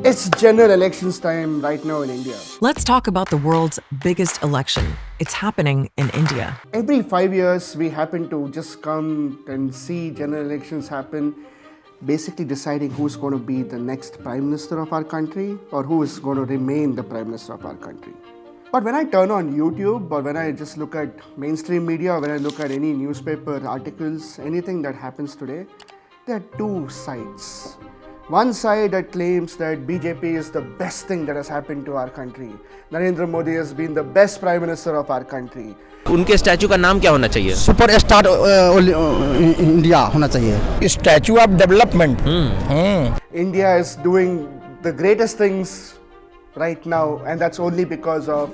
It's general elections time right now in India. Let's talk about the world's biggest election. It's happening in India. Every 5 years, we happen to just come and see general elections happen, basically deciding who's going to be the next Prime Minister of our country or who is going to remain the Prime Minister of our country. But when I turn on YouTube or when I just look at mainstream media or when I look at any newspaper articles, anything that happens today, there are two sides. One side that claims that BJP is the best thing that has happened to our country. Narendra Modi has been the best Prime Minister of our country. उनके statue का नाम क्या होना चाहिए? Super star India होना चाहिए. Statue of development. India is doing the greatest things right now, and that's only because of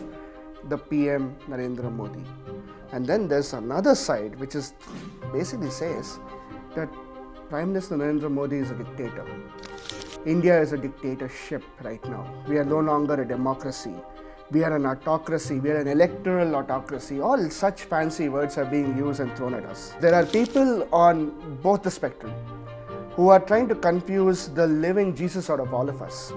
the PM Narendra Modi. And then there's another side which is basically says that Prime Minister Narendra Modi is a dictator. India is a dictatorship right now. We are no longer a democracy. We are an autocracy. We are an electoral autocracy. All such fancy words are being used and thrown at us. There are people on both the spectrum who are trying to confuse the living Jesus out of all of us.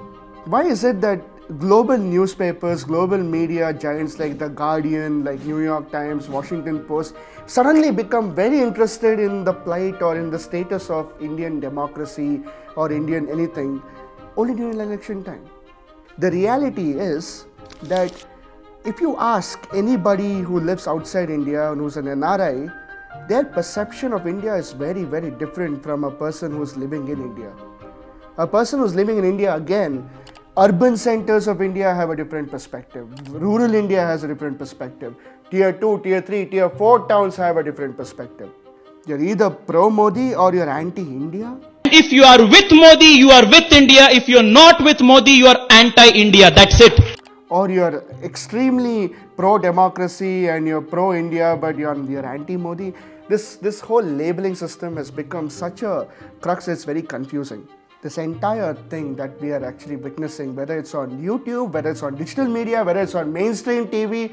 Why is it that global newspapers, global media giants like The Guardian, like New York Times, Washington Post suddenly become very interested in the plight or in the status of Indian democracy or Indian anything only during election time? The reality is that if you ask anybody who lives outside India and who's an NRI, their perception of India is very, very different from a person who's living in India. A person who's living in India, again, urban centers of India have a different perspective. Rural India has a different perspective. Tier 2, Tier 3, Tier 4 towns have a different perspective. You're either pro-Modi or you're anti-India. If you are with Modi, you are with India. If you're not with Modi, you are anti-India. That's it. Or you're extremely pro-democracy and you're pro-India, but you're anti-Modi. This whole labeling system has become such a crux, it's very confusing. This entire thing that we are actually witnessing, whether it's on YouTube, whether it's on digital media, whether it's on mainstream TV,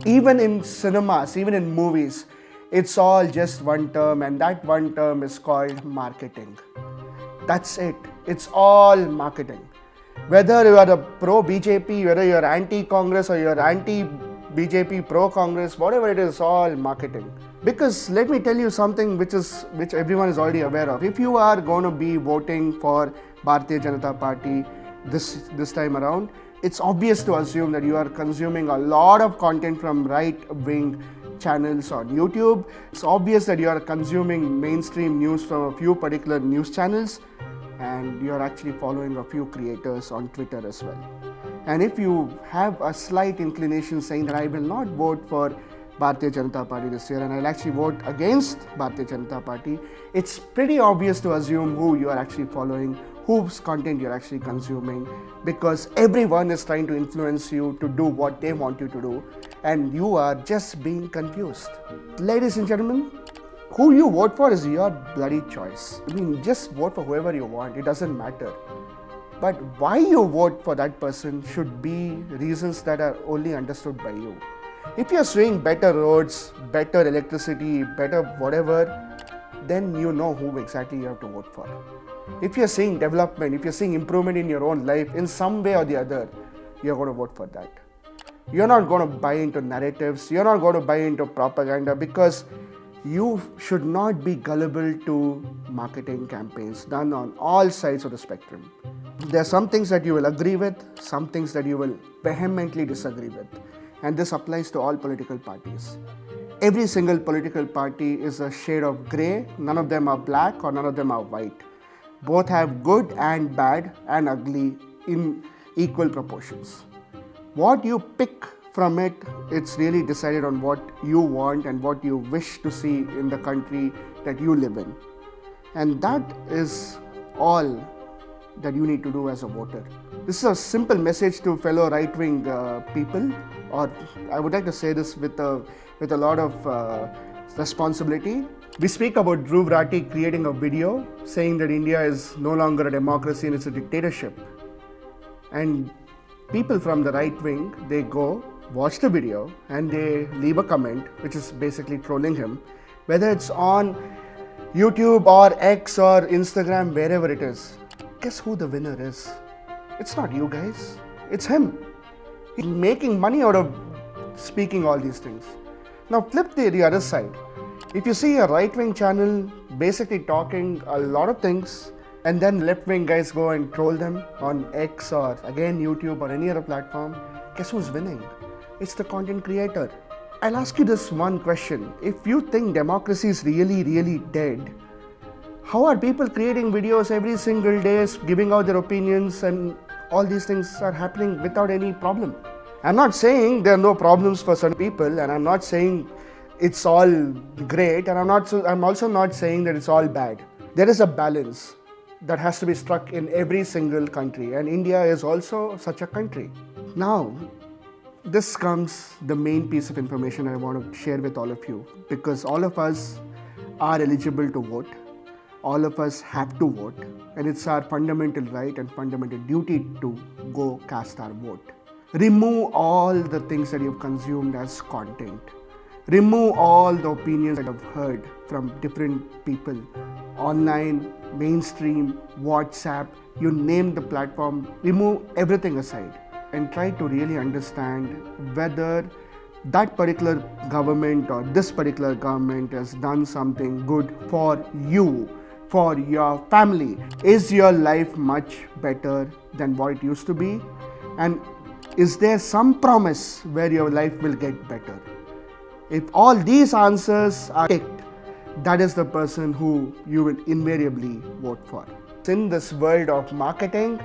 even in cinemas, even in movies, it's all just one term, and that one term is called marketing. That's it. It's all marketing. Whether you are a pro-BJP, whether you're anti-Congress or you're anti-BJP, pro-Congress, whatever it is, all marketing. Because let me tell you something which everyone is already aware of. If you are going to be voting for Bharatiya Janata Party this time around, it's obvious to assume that you are consuming a lot of content from right-wing channels on YouTube. It's obvious that you are consuming mainstream news from a few particular news channels, and you are actually following a few creators on Twitter as well. And if you have a slight inclination saying that I will not vote for Bharatiya Janata Party this year and I'll actually vote against Bharatiya Janata Party, it's pretty obvious to assume who you are actually following, whose content you're actually consuming, because everyone is trying to influence you to do what they want you to do, and you are just being confused. Ladies and gentlemen, who you vote for is your bloody choice. I mean, just vote for whoever you want, it doesn't matter. But why you vote for that person should be reasons that are only understood by you. If you're saying better roads, better electricity, better whatever, then you know who exactly you have to vote for. If you're saying development, if you're saying improvement in your own life in some way or the other, you're going to vote for that. You're not going to buy into narratives, you're not going to buy into propaganda, because you should not be gullible to marketing campaigns done on all sides of the spectrum. There are some things that you will agree with, some things that you will vehemently disagree with. And this applies to all political parties. Every single political party is a shade of grey. None of them are black or none of them are white. Both have good and bad and ugly in equal proportions. What you pick from it, it's really decided on what you want and what you wish to see in the country that you live in. And that is all that you need to do as a voter. This is a simple message to fellow right-wing people, or I would like to say this with a lot of responsibility. We speak about Dhruv Rathi creating a video saying that India is no longer a democracy and it's a dictatorship. And people from the right wing, they go watch the video and they leave a comment which is basically trolling him, whether it's on YouTube or X or Instagram, wherever it is. Guess who the winner is? It's not you guys, it's him. He's making money out of speaking all these things. Now flip the other side. If you see a right-wing channel basically talking a lot of things, and then left-wing guys go and troll them on X or again YouTube or any other platform, guess who's winning? It's the content creator. I'll ask you this one question. If you think democracy is really, really dead, how are people creating videos every single day, giving out their opinions, and all these things are happening without any problem? I'm not saying there are no problems for certain people, and I'm not saying it's all great, and I'm also not saying that it's all bad. There is a balance that has to be struck in every single country, and India is also such a country. Now, this comes the main piece of information I want to share with all of you, because all of us are eligible to vote. All of us have to vote, and it's our fundamental right and fundamental duty to go cast our vote. Remove all the things that you've consumed as content. Remove all the opinions that I've heard from different people online, mainstream, WhatsApp, you name the platform. Remove everything aside and try to really understand whether that particular government or this particular government has done something good for you, for your family. Is your life much better than what it used to be? And is there some promise where your life will get better? If all these answers are ticked, that is the person who you will invariably vote for. In this world of marketing,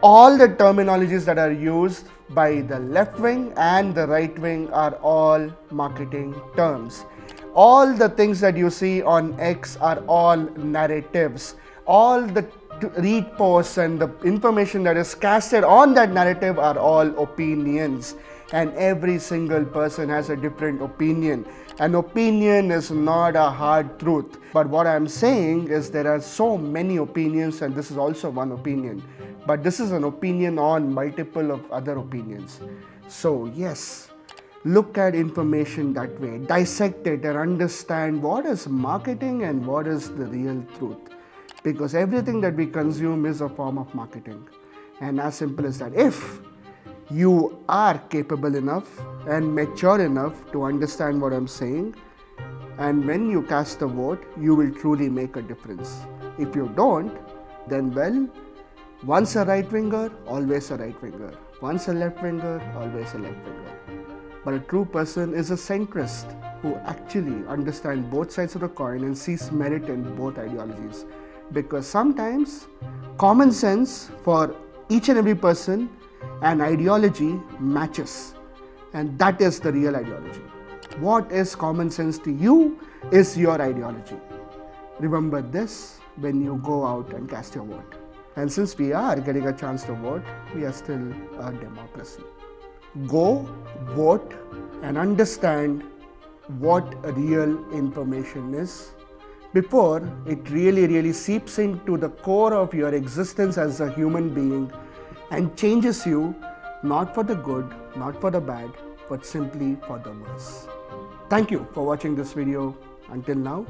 all the terminologies that are used by the left wing and the right wing are all marketing terms. All the things that you see on X are all narratives. All the read posts and the information that is casted on that narrative are all opinions. And every single person has a different opinion. An opinion is not a hard truth. But what I'm saying is there are so many opinions, and this is also one opinion. But this is an opinion on multiple of other opinions. So yes, look at information that way. Dissect it and understand what is marketing and what is the real truth. Because everything that we consume is a form of marketing. And as simple as that. If you are capable enough and mature enough to understand what I'm saying, and when you cast a vote, you will truly make a difference. If you don't, then well, once a right-winger, always a right-winger. Once a left-winger, always a left-winger. But a true person is a centrist who actually understands both sides of the coin and sees merit in both ideologies. Because sometimes common sense for each and every person and ideology matches, and that is the real ideology. What is common sense to you is your ideology. Remember this when you go out and cast your vote. And since we are getting a chance to vote, we are still a democracy. Go, vote, and understand what real information is before it really seeps into the core of your existence as a human being and changes you, not for the good, not for the bad, but simply for the worse. Thank you for watching this video until now.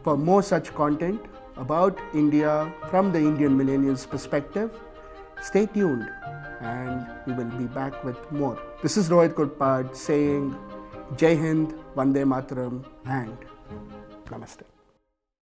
For more such content about India from the Indian millennials perspective, stay tuned and we will be back with more. This is Rohit Kurpad saying Jai Hind, Vande Mataram and Namaste.